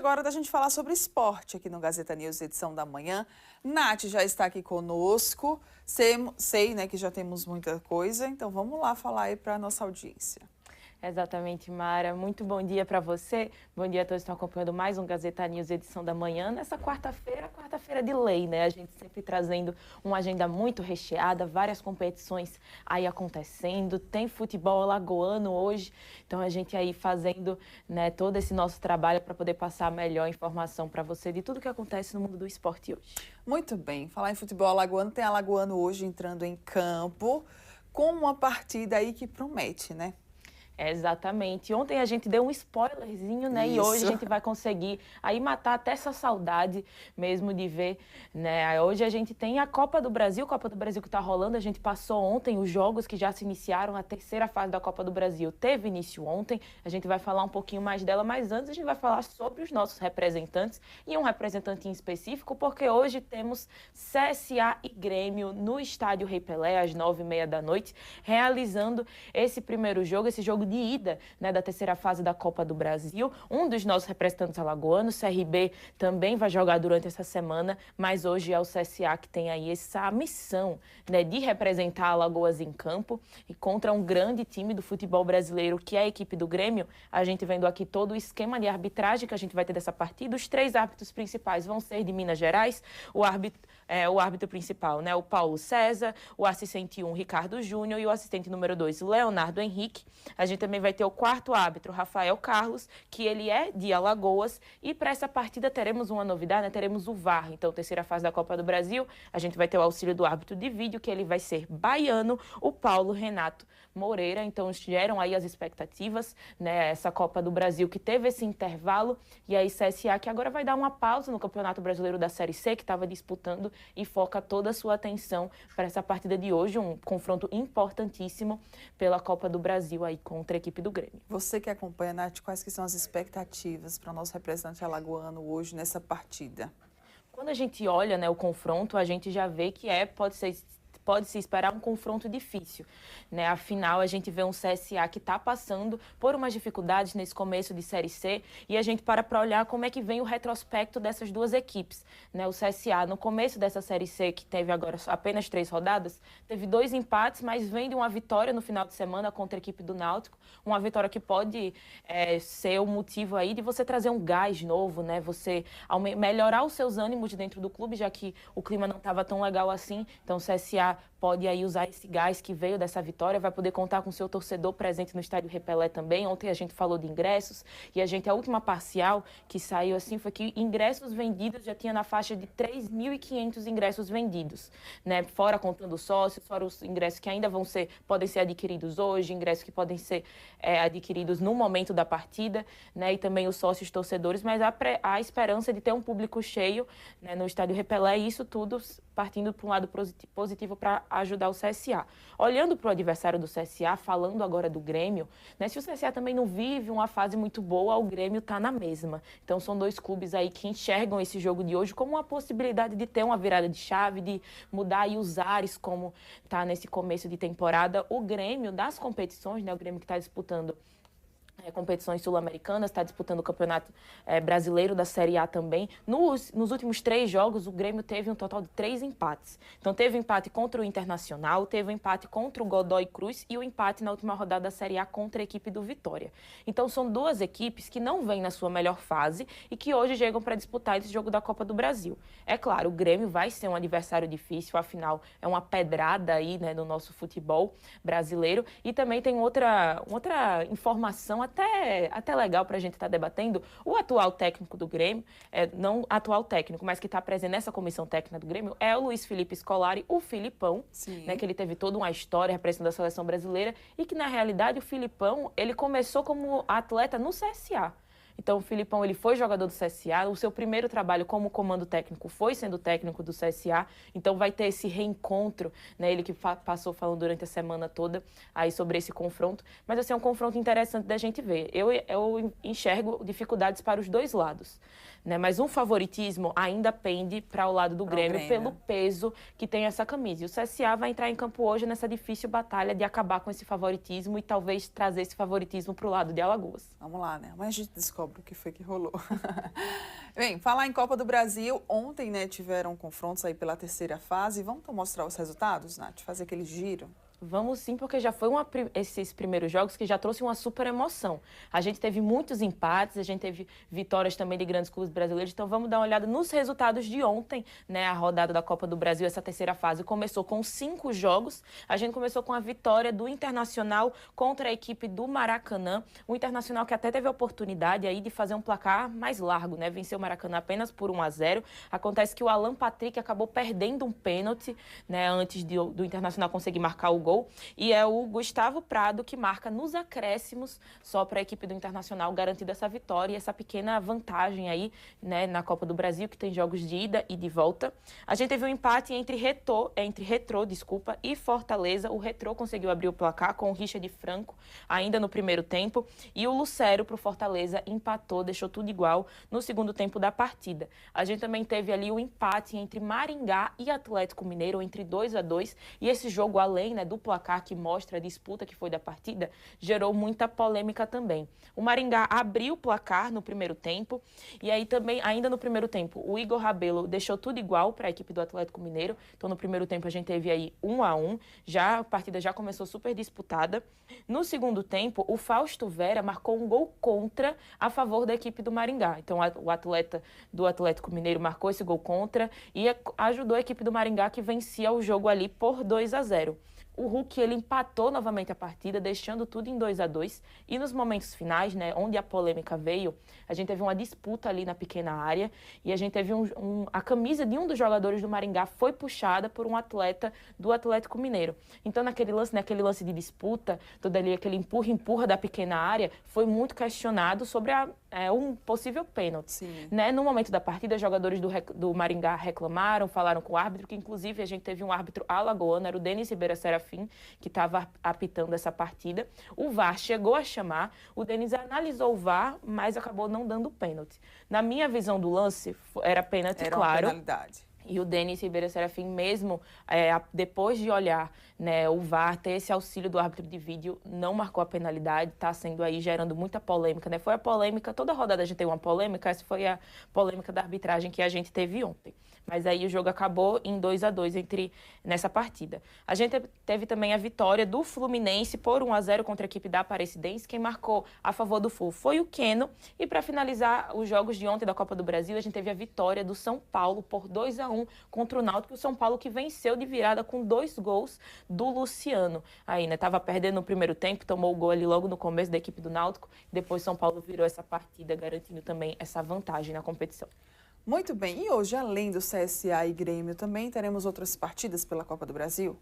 Agora da gente falar sobre esporte aqui no Gazeta News, edição da manhã. Nath já está aqui conosco. Sei, né, que já temos muita coisa, então vamos lá falar aí para a nossa audiência. Exatamente, Mara. Muito bom dia para você. Bom dia a todos que estão acompanhando mais um Gazeta News edição da manhã. Nessa quarta-feira de lei, né? A gente sempre trazendo uma agenda muito recheada, várias competições aí acontecendo. Tem futebol alagoano hoje, então a gente aí fazendo, né, todo esse nosso trabalho para poder passar a melhor informação para você de tudo que acontece no mundo do esporte hoje. Muito bem. Falar em futebol alagoano, tem alagoano hoje entrando em campo com uma partida aí que promete, né? Exatamente. Ontem a gente deu um spoilerzinho, né? Isso. E hoje a gente vai conseguir aí matar até essa saudade mesmo de ver, né? Hoje a gente tem a Copa do Brasil que está rolando. A gente passou ontem os jogos que já se iniciaram. A terceira fase da Copa do Brasil teve início ontem. A gente vai falar um pouquinho mais dela, mas antes a gente vai falar sobre os nossos representantes e um representante em específico, porque hoje temos CSA e Grêmio no Estádio Rei Pelé, às 9h30 da noite, realizando esse primeiro jogo, esse jogo de ida, né, da terceira fase da Copa do Brasil. Um dos nossos representantes alagoanos, CRB, também vai jogar durante essa semana, mas hoje é o CSA que tem aí essa missão, né, de representar Alagoas em campo e contra um grande time do futebol brasileiro, que é a equipe do Grêmio. A gente vendo aqui todo o esquema de arbitragem que a gente vai ter dessa partida. Os três árbitros principais vão ser de Minas Gerais, o árbitro principal, né, o Paulo César, o assistente 1, Ricardo Júnior, e o assistente número 2, Leonardo Henrique. A gente também vai ter o quarto árbitro, Rafael Carlos, que ele é de Alagoas. E para essa partida teremos uma novidade, né? Teremos o VAR. Então, terceira fase da Copa do Brasil, a gente vai ter o auxílio do árbitro de vídeo, que ele vai ser baiano, o Paulo Renato Moreira. Então, geram aí as expectativas, né? Essa Copa do Brasil que teve esse intervalo. E aí, CSA, que agora vai dar uma pausa no Campeonato Brasileiro da Série C, que estava disputando, e foca toda a sua atenção para essa partida de hoje, um confronto importantíssimo pela Copa do Brasil aí contra a equipe do Grêmio. Você que acompanha, Nath, quais que são as expectativas para o nosso representante alagoano hoje nessa partida? Quando a gente olha, né, o confronto, a gente já vê que pode se esperar um confronto difícil, né? Afinal, a gente vê um CSA que está passando por umas dificuldades nesse começo de Série C, e a gente para olhar como é que vem o retrospecto dessas duas equipes, né? O CSA, no começo dessa Série C, que teve agora apenas 3 rodadas, teve 2 empates, mas vem de uma vitória no final de semana contra a equipe do Náutico, uma vitória que pode ser o motivo aí de você trazer um gás novo, né? Você melhorar os seus ânimos dentro do clube, já que o clima não estava tão legal assim. Então, o CSA pode aí usar esse gás que veio dessa vitória, vai poder contar com seu torcedor presente no Estádio Rei Pelé também. Ontem a gente falou de ingressos e a última parcial que saiu assim foi que ingressos vendidos já tinha na faixa de 3.500 ingressos vendidos, né? Fora contando sócios, fora os ingressos que ainda podem ser adquiridos hoje, ingressos que podem ser adquiridos no momento da partida, né? E também os sócios torcedores, mas a esperança de ter um público cheio, né, no Estádio Rei Pelé, e isso tudo partindo para um lado positivo para ajudar o CSA. Olhando para o adversário do CSA, falando agora do Grêmio, né, se o CSA também não vive uma fase muito boa, o Grêmio está na mesma. Então são dois clubes aí que enxergam esse jogo de hoje como uma possibilidade de ter uma virada de chave, de mudar aí os ares, como está nesse começo de temporada. O Grêmio das competições, né, o Grêmio que está disputando competições sul-americanas, está disputando o Campeonato Brasileiro da Série A também. Nos últimos 3 jogos, o Grêmio teve um total de 3 empates. Então, teve empate contra o Internacional, teve um empate contra o Godoy Cruz e o empate na última rodada da Série A contra a equipe do Vitória. Então, são duas equipes que não vêm na sua melhor fase e que hoje chegam para disputar esse jogo da Copa do Brasil. É claro, o Grêmio vai ser um adversário difícil, afinal, é uma pedrada aí, né, no nosso futebol brasileiro. E também tem outra informação até legal para a gente estar debatendo. O atual técnico do Grêmio, não atual técnico, mas que está presente nessa comissão técnica do Grêmio, é o Luiz Felipe Scolari, o Filipão, né, que ele teve toda uma história representando a seleção brasileira e que, na realidade, o Filipão, ele começou como atleta no CSA. Então, o Filipão, ele foi jogador do CSA, o seu primeiro trabalho como comando técnico foi sendo técnico do CSA, então vai ter esse reencontro, né? Ele que passou falando durante a semana toda aí sobre esse confronto, mas assim, é um confronto interessante da gente ver. Eu enxergo dificuldades para os dois lados, né? Mas um favoritismo ainda pende para o lado do Grêmio pelo peso que tem essa camisa. E o CSA vai entrar em campo hoje nessa difícil batalha de acabar com esse favoritismo e talvez trazer esse favoritismo para o lado de Alagoas. Vamos lá, né? Mas a gente descobre sobre o que foi que rolou. Bem, falar em Copa do Brasil, ontem, né, tiveram confrontos aí pela terceira fase. Vamos então mostrar os resultados, Nath? Fazer aquele giro. Vamos sim, porque já foi esses primeiros jogos que já trouxe uma super emoção. A gente teve muitos empates, a gente teve vitórias também de grandes clubes brasileiros. Então vamos dar uma olhada nos resultados de ontem, né? A rodada da Copa do Brasil, essa terceira fase, começou com 5 jogos. A gente começou com a vitória do Internacional contra a equipe do Maracanã. O Internacional que até teve a oportunidade aí de fazer um placar mais largo, né? Venceu o Maracanã apenas por 1-0. Acontece que o Alan Patrick acabou perdendo um pênalti, né? Antes do Internacional conseguir marcar o gol. E é o Gustavo Prado que marca nos acréscimos só para a equipe do Internacional garantindo essa vitória e essa pequena vantagem aí, né, na Copa do Brasil, que tem jogos de ida e de volta. A gente teve um empate entre Retrô e Fortaleza. O Retrô conseguiu abrir o placar com o Richard Franco ainda no primeiro tempo e o Lucero para o Fortaleza empatou, deixou tudo igual no segundo tempo da partida. A gente também teve ali o empate entre Maringá e Atlético Mineiro, entre 2-2, e esse jogo, além, né, do placar que mostra a disputa que foi da partida, gerou muita polêmica também. O Maringá abriu o placar no primeiro tempo e aí também, ainda no primeiro tempo, o Igor Rabelo deixou tudo igual para a equipe do Atlético Mineiro. Então, no primeiro tempo, a gente teve aí 1-1, a partida já começou super disputada. No segundo tempo, o Fausto Vera marcou um gol contra a favor da equipe do Maringá. Então, o atleta do Atlético Mineiro marcou esse gol contra e ajudou a equipe do Maringá, que vencia o jogo ali por 2-0. O Hulk, ele empatou novamente a partida, deixando tudo em 2-2. E nos momentos finais, né, onde a polêmica veio, a gente teve uma disputa ali na pequena área e a gente teve a camisa de um dos jogadores do Maringá foi puxada por um atleta do Atlético Mineiro. Então, naquele lance de disputa, todo ali aquele empurra da pequena área, foi muito questionado sobre um possível pênalti. Né? No momento da partida, os jogadores do Maringá reclamaram, falaram com o árbitro, que inclusive a gente teve um árbitro alagoano, era o Denis Ribeira Serafim, que estava apitando essa partida. O VAR chegou a chamar, o Denis analisou o VAR, mas acabou não dando pênalti. Na minha visão do lance, era pênalti, era claro. Uma penalidade. E o Denis Ribeira Serafim, mesmo depois de olhar, né, o VAR, ter esse auxílio do árbitro de vídeo, não marcou a penalidade, está sendo aí gerando muita polêmica, né? Foi a polêmica, toda rodada a gente tem uma polêmica, essa foi a polêmica da arbitragem que a gente teve ontem. Mas aí o jogo acabou em 2-2 nessa partida. A gente teve também a vitória do Fluminense por 1-0 contra a equipe da Aparecidense. Quem marcou a favor do Flu foi o Keno. E para finalizar os jogos de ontem da Copa do Brasil, a gente teve a vitória do São Paulo por 2-1 contra o Náutico. O São Paulo que venceu de virada com 2 gols do Luciano. Aí, né, tava perdendo no primeiro tempo, tomou o gol ali logo no começo da equipe do Náutico. Depois São Paulo virou essa partida, garantindo também essa vantagem na competição. Muito bem. E hoje, além do CSA e Grêmio, também teremos outras partidas pela Copa do Brasil?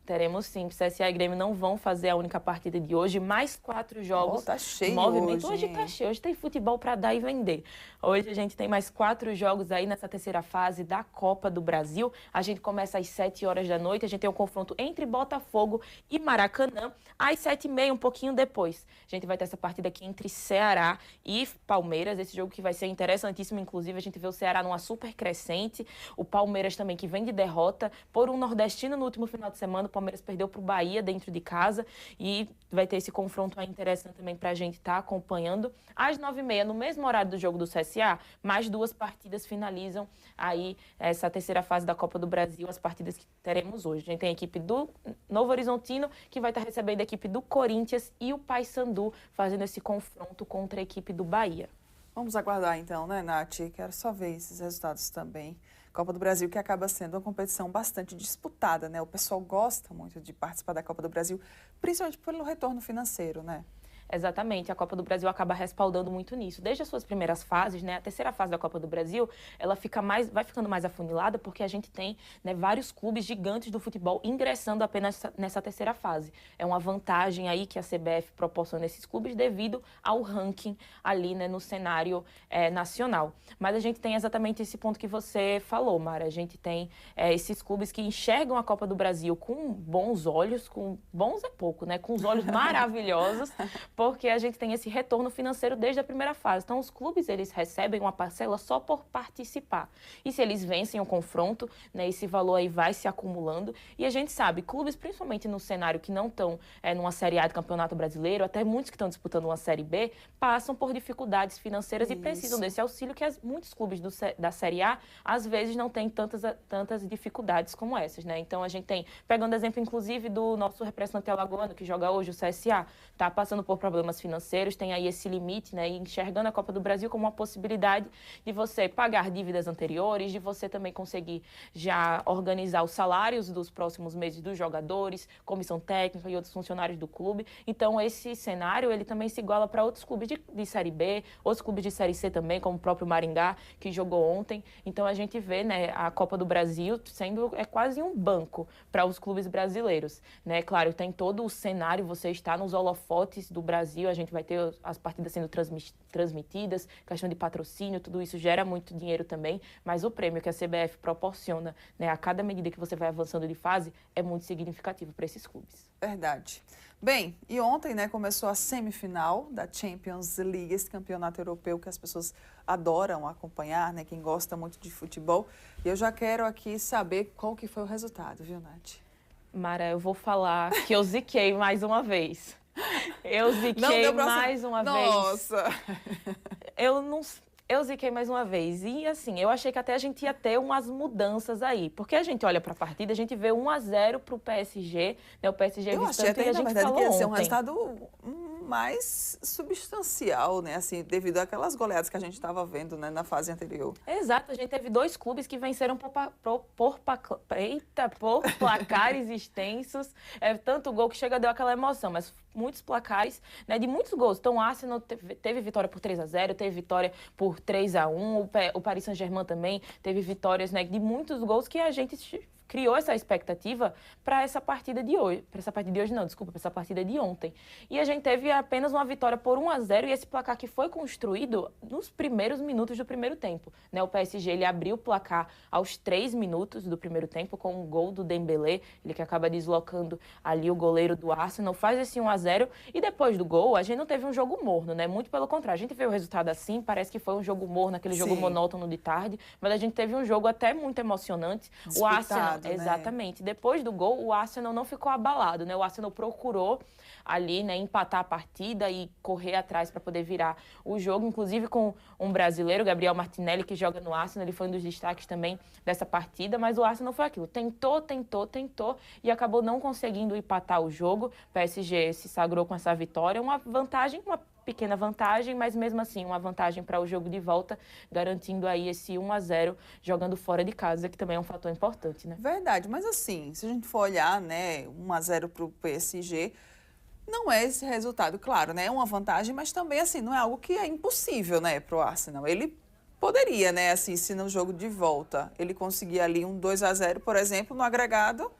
Teremos sim. CSA e Grêmio não vão fazer a única partida de hoje. Mais 4 jogos. Tá cheio movimento. Hoje tá cheio. Hoje tem futebol para dar e vender. Hoje a gente tem mais 4 jogos aí nessa terceira fase da Copa do Brasil. A gente começa às 7 horas da noite. A gente tem um confronto entre Botafogo e Maracanã. Às 7h30, um pouquinho depois. A gente vai ter essa partida aqui entre Ceará e Palmeiras. Esse jogo que vai ser interessantíssimo. Inclusive, a gente vê o Ceará numa super crescente. O Palmeiras também, que vem de derrota por um nordestino no último final de semana. O Palmeiras perdeu para o Bahia dentro de casa e vai ter esse confronto aí interessante também para a gente estar acompanhando. Às 9h30, no mesmo horário do jogo do CSA, mais 2 partidas finalizam aí essa terceira fase da Copa do Brasil, as partidas que teremos hoje. A gente tem a equipe do Novo Horizontino, que vai estar recebendo a equipe do Corinthians, e o Paysandu fazendo esse confronto contra a equipe do Bahia. Vamos aguardar então, né, Nath? Quero só ver esses resultados também. Copa do Brasil, que acaba sendo uma competição bastante disputada, né? O pessoal gosta muito de participar da Copa do Brasil, principalmente pelo retorno financeiro, né? Exatamente, a Copa do Brasil acaba respaldando muito nisso. Desde as suas primeiras fases, né, a terceira fase da Copa do Brasil, ela vai ficando mais afunilada porque a gente tem, né, vários clubes gigantes do futebol ingressando apenas nessa terceira fase. É uma vantagem aí que a CBF proporciona a esses clubes devido ao ranking ali, né, no cenário nacional. Mas a gente tem exatamente esse ponto que você falou, Mara. A gente tem esses clubes que enxergam a Copa do Brasil com bons olhos, com bons é pouco, né, com os olhos maravilhosos, porque a gente tem esse retorno financeiro desde a primeira fase. Então, os clubes, eles recebem uma parcela só por participar. E se eles vencem o confronto, né, esse valor aí vai se acumulando. E a gente sabe, clubes, principalmente no cenário que não estão numa Série A de Campeonato Brasileiro, até muitos que estão disputando uma Série B, passam por dificuldades financeiras e precisam desse auxílio que muitos clubes da Série A, às vezes, não têm tantas dificuldades como essas, né? Então, a gente tem, pegando exemplo, inclusive, do nosso representante alagoano, que joga hoje o CSA, está passando por problemas financeiros, tem aí esse limite, né? E enxergando a Copa do Brasil como uma possibilidade de você pagar dívidas anteriores, de você também conseguir já organizar os salários dos próximos meses dos jogadores, comissão técnica e outros funcionários do clube. Então, esse cenário, ele também se iguala para outros clubes de Série B, outros clubes de Série C também, como o próprio Maringá, que jogou ontem. Então, a gente vê, né, a Copa do Brasil sendo quase um banco para os clubes brasileiros, né? Claro, tem todo o cenário, você está nos holofotes do Brasil, a gente vai ter as partidas sendo transmitidas, questão de patrocínio, tudo isso gera muito dinheiro também, mas o prêmio que a CBF proporciona, né, a cada medida que você vai avançando de fase é muito significativo para esses clubes. Verdade. Bem, e ontem, né, começou a semifinal da Champions League, esse campeonato europeu que as pessoas adoram acompanhar, né, quem gosta muito de futebol. E eu já quero aqui saber qual que foi o resultado, viu, Nath? Mara, eu vou falar que eu ziquei mais uma vez. Eu ziquei mais uma vez. Nossa! Eu ziquei mais uma vez. E assim, eu achei que até a gente ia ter umas mudanças aí. Porque a gente olha para a partida, a gente vê 1-0 para o PSG, né? O PSG eu achei até, e a gente na verdade, falou que ia ser um ontem. resultado mais substancial, né? Assim, devido àquelas goleadas que a gente estava vendo, né, na fase anterior. Exato, a gente teve 2 clubes que venceram por placares extensos. Tanto gol que chega deu aquela emoção, mas muitos placares, né, de muitos gols. Então, o Arsenal teve vitória por 3-0, teve vitória por 3-1, o Paris Saint-Germain também teve vitórias, né, de muitos gols que a gente criou essa expectativa para essa partida de hoje. Para essa partida de hoje não, desculpa, para essa partida de ontem. E a gente teve apenas uma vitória por 1-0 e esse placar que foi construído nos primeiros minutos do primeiro tempo, né? O PSG, ele abriu o placar aos 3 minutos do primeiro tempo com um gol do Dembélé, ele que acaba deslocando ali o goleiro do Arsenal, faz esse 1-0 e depois do gol a gente não teve um jogo morno, né? Muito pelo contrário, a gente vê o resultado assim, parece que foi um jogo morno, aquele jogo monótono de tarde, mas a gente teve um jogo até muito emocionante. Disputado, o Arsenal, né? Exatamente. Depois do gol, o Arsenal não ficou abalado, né? O Arsenal procurou ali, né, empatar a partida e correr atrás para poder virar o jogo, inclusive com um brasileiro, Gabriel Martinelli, que joga no Arsenal, ele foi um dos destaques também dessa partida, mas o Arsenal foi aquilo, tentou e acabou não conseguindo empatar o jogo. O PSG se sagrou com essa vitória, uma pequena vantagem, mas mesmo assim uma vantagem para o jogo de volta, garantindo aí esse 1-0 jogando fora de casa, que também é um fator importante, né? Verdade, mas assim, se a gente for olhar, né, 1-0 para o PSG, não é esse resultado, claro, né, é uma vantagem, mas também assim, não é algo que é impossível, né, para o Arsenal. Ele poderia, né, assim, se no jogo de volta ele conseguir ali um 2-0, por exemplo, no agregado,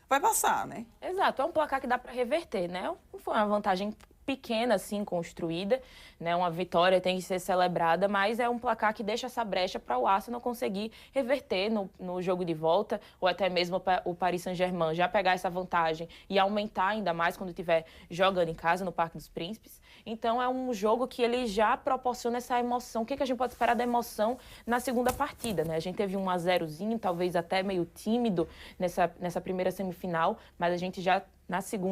vai passar, né? Exato, é um placar que dá para reverter, né? Foi uma vantagem pequena, assim, construída, né? Uma vitória tem que ser celebrada, mas é um placar que deixa essa brecha para o Arsenal conseguir reverter no jogo de volta, ou até mesmo o Paris Saint-Germain já pegar essa vantagem e aumentar ainda mais quando estiver jogando em casa, no Parque dos Príncipes. Então, é um jogo que ele já proporciona essa emoção. O que a gente pode esperar da emoção na segunda partida, né? A gente teve 1-0zinho, talvez até meio tímido nessa primeira semifinal, mas a gente já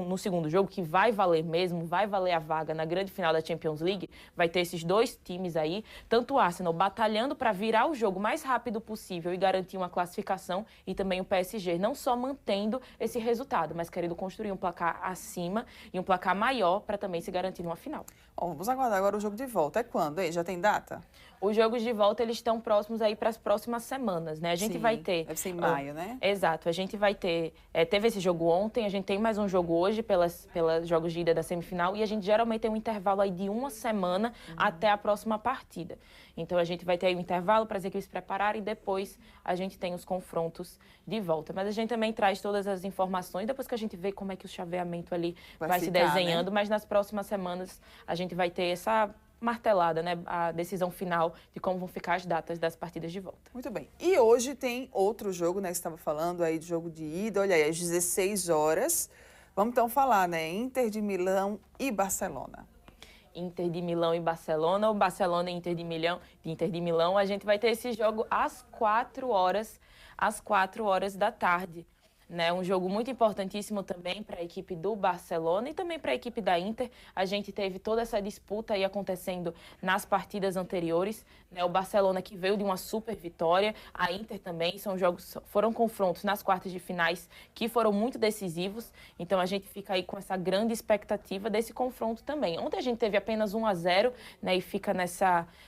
no segundo jogo, que vai valer mesmo, vai valer a vaga na grande final da Champions League, vai ter esses 2 times aí, tanto o Arsenal batalhando para virar o jogo mais rápido possível e garantir uma classificação, e também o PSG não só mantendo esse resultado, mas querendo construir um placar acima e um placar maior para também se garantir numa final. Bom, vamos aguardar agora o jogo de volta. É quando, hein? Já tem data? Os jogos de volta, eles estão próximos aí para as próximas semanas, né? A gente vai ter... Deve ser em maio, né? Exato. A gente vai ter... teve esse jogo ontem, a gente tem mais um jogo hoje pelas jogos de ida da semifinal e a gente geralmente tem um intervalo aí de 1 semana até a próxima partida. Então, a gente vai ter aí um intervalo para as equipes se prepararem e depois a gente tem os confrontos de volta. Mas a gente também traz todas as informações depois que a gente vê como é que o chaveamento ali vai se desenhando. Né? Mas nas próximas semanas a gente vai ter essa martelada, né, a decisão final de como vão ficar as datas das partidas de volta. Muito bem. E hoje tem outro jogo, né, que você estava falando aí de jogo de ida, olha aí, às 16 horas. Vamos então falar, né, Inter de Milão e Barcelona. Inter de Milão e Barcelona, ou Barcelona e Inter de Milão, a gente vai ter esse jogo às 4 horas da tarde. Né, um jogo muito importantíssimo também para a equipe do Barcelona e também para a equipe da Inter. A gente teve toda essa disputa aí acontecendo nas partidas anteriores. Né, o Barcelona que veio de uma super vitória, a Inter também, foram confrontos nas quartas de finais que foram muito decisivos. Então a gente fica aí com essa grande expectativa desse confronto também. Ontem a gente teve apenas 1-0, né, e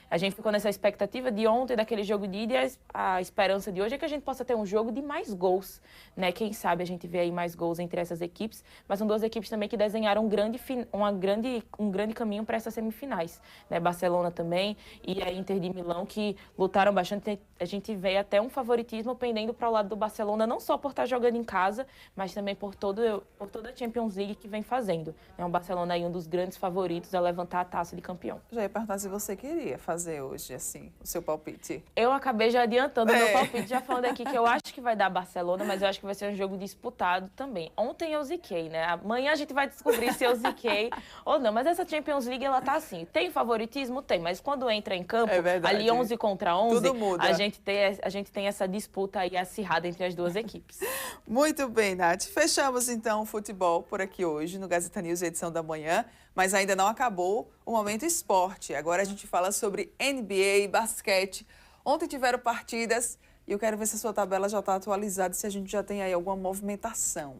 a gente ficou nessa expectativa de ontem, daquele jogo de ida, e a esperança de hoje é que a gente possa ter um jogo de mais gols, né? Quem sabe a gente vê aí mais gols entre essas equipes, mas são duas equipes também que desenharam um grande caminho para essas semifinais, né? Barcelona também e a Inter de Milão, que lutaram bastante. A gente vê até um favoritismo pendendo para o lado do Barcelona, não só por estar jogando em casa, mas também por toda a Champions League que vem fazendo. É um Barcelona aí um dos grandes favoritos a levantar a taça de campeão. Já ia perguntar se você queria fazer hoje, assim, o seu palpite. Eu acabei já adiantando o meu palpite, já falando aqui que eu acho que vai dar Barcelona, mas eu acho que vai ser um jogo disputado também. Ontem eu ziquei, né? Amanhã a gente vai descobrir se eu ziquei ou não. Mas essa Champions League, ela tá assim. Tem favoritismo? Tem. Mas quando entra em campo, ali 11 contra 11, tudo muda. A gente tem essa disputa aí acirrada entre as duas equipes. Muito bem, Nath. Fechamos então o futebol por aqui hoje no Gazeta News, edição da manhã. Mas ainda não acabou o Momento Esporte. Agora a gente fala sobre NBA, basquete. Ontem tiveram partidas e eu quero ver se a sua tabela já está atualizada, se a gente já tem aí alguma movimentação.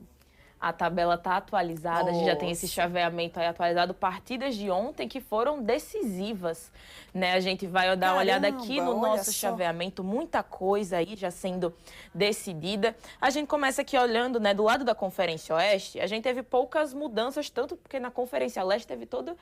A tabela está atualizada, a gente já tem esse chaveamento aí atualizado. Partidas de ontem que foram decisivas, né? A gente vai dar uma olhada aqui no nosso chaveamento, muita coisa aí já sendo decidida. A gente começa aqui olhando, né, do lado da Conferência Oeste, a gente teve poucas mudanças, tanto porque na Conferência Leste teve toda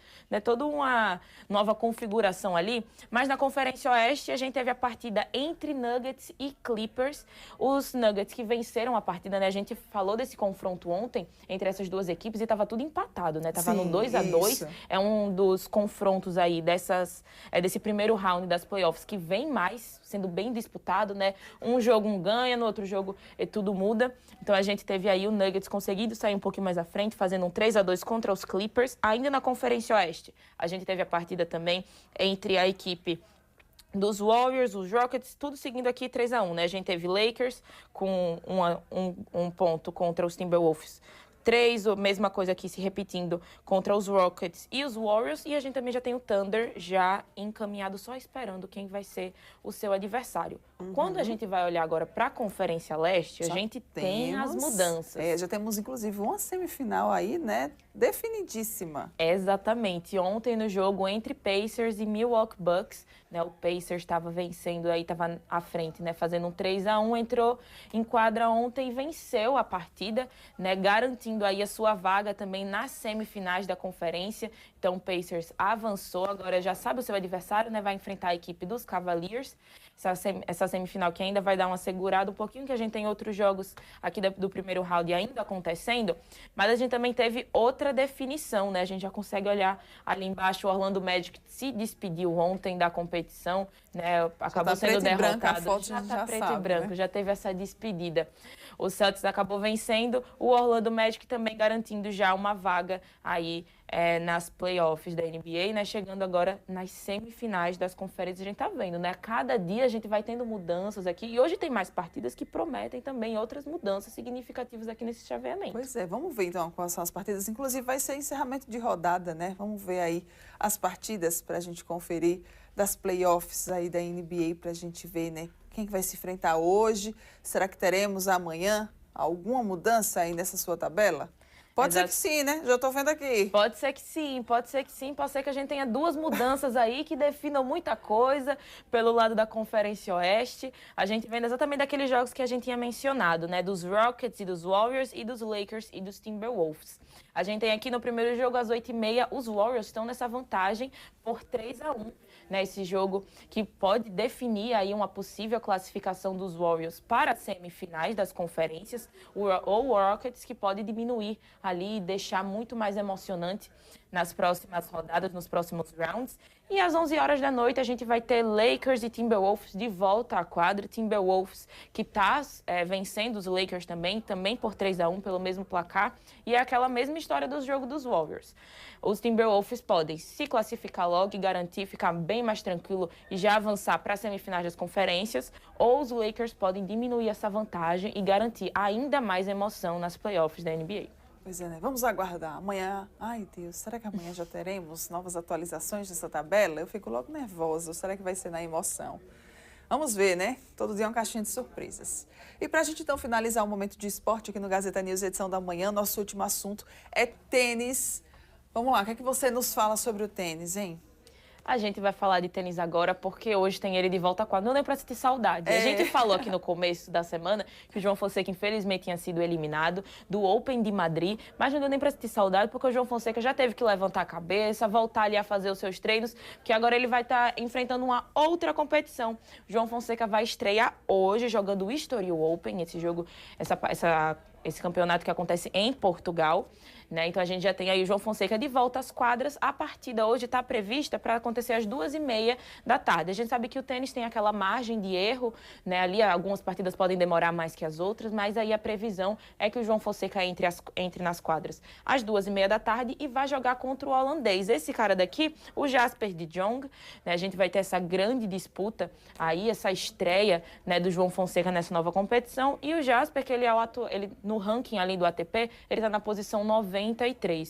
uma nova configuração ali, mas na Conferência Oeste a gente teve a partida entre Nuggets e Clippers. Os Nuggets que venceram a partida, né? A gente falou desse confronto ontem entre essas duas equipes e estava tudo empatado, né? Tava no 2-2. É um dos confrontos aí desse primeiro round das playoffs que vem mais, sendo bem disputado, né? Um jogo ganha, no outro jogo tudo muda. Então a gente teve aí o Nuggets conseguindo sair um pouquinho mais à frente, fazendo um 3-2 contra os Clippers. Ainda na Conferência Oeste, a gente teve a partida também entre a equipe dos Warriors, os Rockets, tudo seguindo aqui 3-1, né? A gente teve Lakers com um ponto contra os Timberwolves. 3, a mesma coisa aqui se repetindo contra os Rockets e os Warriors. E a gente também já tem o Thunder já encaminhado, só esperando quem vai ser o seu adversário. Quando a gente vai olhar agora para a Conferência Leste, a gente tem as mudanças. Já temos, inclusive, uma semifinal aí, né? Definidíssima. Exatamente. Ontem no jogo entre Pacers e Milwaukee Bucks, né, o Pacers estava vencendo, aí estava à frente, né, fazendo um 3-1, entrou em quadra ontem e venceu a partida, né, garantindo aí a sua vaga também nas semifinais da conferência. Então o Pacers avançou, agora já sabe o seu adversário, né, vai enfrentar a equipe dos Cavaliers. Essa semifinal que ainda vai dar uma segurada um pouquinho, que a gente tem outros jogos aqui do primeiro round ainda acontecendo, mas a gente também teve outra definição, né? A gente já consegue olhar ali embaixo, o Orlando Magic se despediu ontem da competição, né? Acabou sendo derrotado. Já tá preto e branco, né? Já teve essa despedida. O Celtics acabou vencendo, o Orlando Magic também garantindo já uma vaga aí nas playoffs da NBA, né? Chegando agora nas semifinais das conferências, a gente tá vendo, né? Cada dia a gente vai tendo mudanças aqui e hoje tem mais partidas que prometem também outras mudanças significativas aqui nesse chaveamento. Pois é, vamos ver então quais são as partidas. Inclusive vai ser encerramento de rodada, né? Vamos ver aí as partidas para a gente conferir das playoffs aí da NBA, para a gente ver, né? Quem que vai se enfrentar hoje? Será que teremos amanhã alguma mudança aí nessa sua tabela? Pode ser que sim, né? Já estou vendo aqui. Pode ser que sim, pode ser que sim. Pode ser que a gente tenha duas mudanças aí que definam muita coisa pelo lado da Conferência Oeste. A gente vendo exatamente daqueles jogos que a gente tinha mencionado, né? Dos Rockets e dos Warriors e dos Lakers e dos Timberwolves. A gente tem aqui no primeiro jogo, às 8h30, os Warriors estão nessa vantagem por 3-1. Né, esse jogo que pode definir aí uma possível classificação dos Warriors para as semifinais das conferências, ou o Rockets, que pode diminuir ali e deixar muito mais emocionante, nas próximas rodadas, nos próximos rounds. E às 11 horas da noite a gente vai ter Lakers e Timberwolves de volta à quadra. Timberwolves que está vencendo os Lakers também por 3-1 pelo mesmo placar. E é aquela mesma história do jogo dos Warriors. Os Timberwolves podem se classificar logo e garantir, ficar bem mais tranquilo e já avançar para as semifinais das conferências. Ou os Lakers podem diminuir essa vantagem e garantir ainda mais emoção nas playoffs da NBA. Pois é, né? Vamos aguardar. Amanhã, ai Deus, será que amanhã já teremos novas atualizações dessa tabela? Eu fico logo nervosa. Será que vai ser na emoção? Vamos ver, né? Todo dia é uma caixinha de surpresas. E para a gente então finalizar o momento de esporte aqui no Gazeta News, edição da manhã, nosso último assunto é tênis. Vamos lá, o que é que você nos fala sobre o tênis, hein? A gente vai falar de tênis agora porque hoje tem ele de volta à quadra. Não deu pra sentir saudade. A gente falou aqui no começo da semana que o João Fonseca, infelizmente, tinha sido eliminado do Open de Madrid, mas não deu nem pra sentir saudade porque o João Fonseca já teve que levantar a cabeça, voltar ali a fazer os seus treinos, porque agora ele vai estar enfrentando uma outra competição. O João Fonseca vai estrear hoje jogando o Estoril Open, esse jogo, esse campeonato que acontece em Portugal. Né? Então a gente já tem aí o João Fonseca de volta às quadras. A partida hoje está prevista para acontecer às 2h30 da tarde. A gente sabe que o tênis tem aquela margem de erro, né? Ali algumas partidas podem demorar mais que as outras, mas aí a previsão é que o João Fonseca entre nas quadras às 2h30 da tarde e vai jogar contra o holandês. Esse cara daqui, o Jasper de Jong, né? A gente vai ter essa grande disputa aí, essa estreia, né, do João Fonseca nessa nova competição. E o Jasper, que ele no ranking ali do ATP, ele está na posição 93.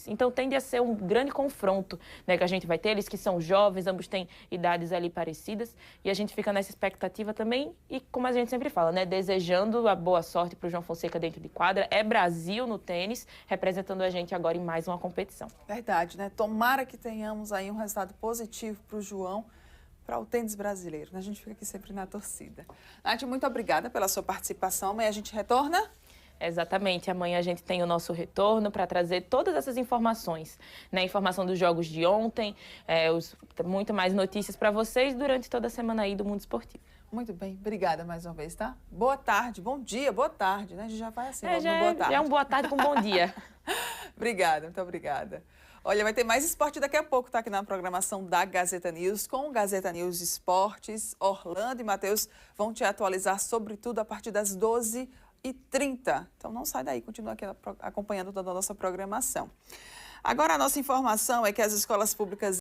Então tende a ser um grande confronto, né, que a gente vai ter. Eles que são jovens, ambos têm idades ali parecidas. E a gente fica nessa expectativa também. E como a gente sempre fala, né, desejando a boa sorte para o João Fonseca dentro de quadra. É Brasil no tênis, representando a gente agora em mais uma competição. Verdade, né? Tomara que tenhamos aí um resultado positivo para o João, para o tênis brasileiro. A gente fica aqui sempre na torcida. Nath, muito obrigada pela sua participação. Amanhã a gente retorna? Exatamente. Amanhã a gente tem o nosso retorno para trazer todas essas informações, né? Informação dos jogos de ontem, muito mais notícias para vocês durante toda a semana aí do mundo esportivo. Muito bem, obrigada mais uma vez, tá? Boa tarde, bom dia, boa tarde, né? A gente já vai assim, logo no boa tarde. Já é um boa tarde com bom dia. Obrigada, muito obrigada. Olha, vai ter mais esporte daqui a pouco, tá? Aqui na programação da Gazeta News, com o Gazeta News Esportes. Orlando e Matheus vão te atualizar sobre tudo a partir das 12h30. Então não sai daí, continua aqui acompanhando toda a nossa programação. Agora a nossa informação é que as escolas públicas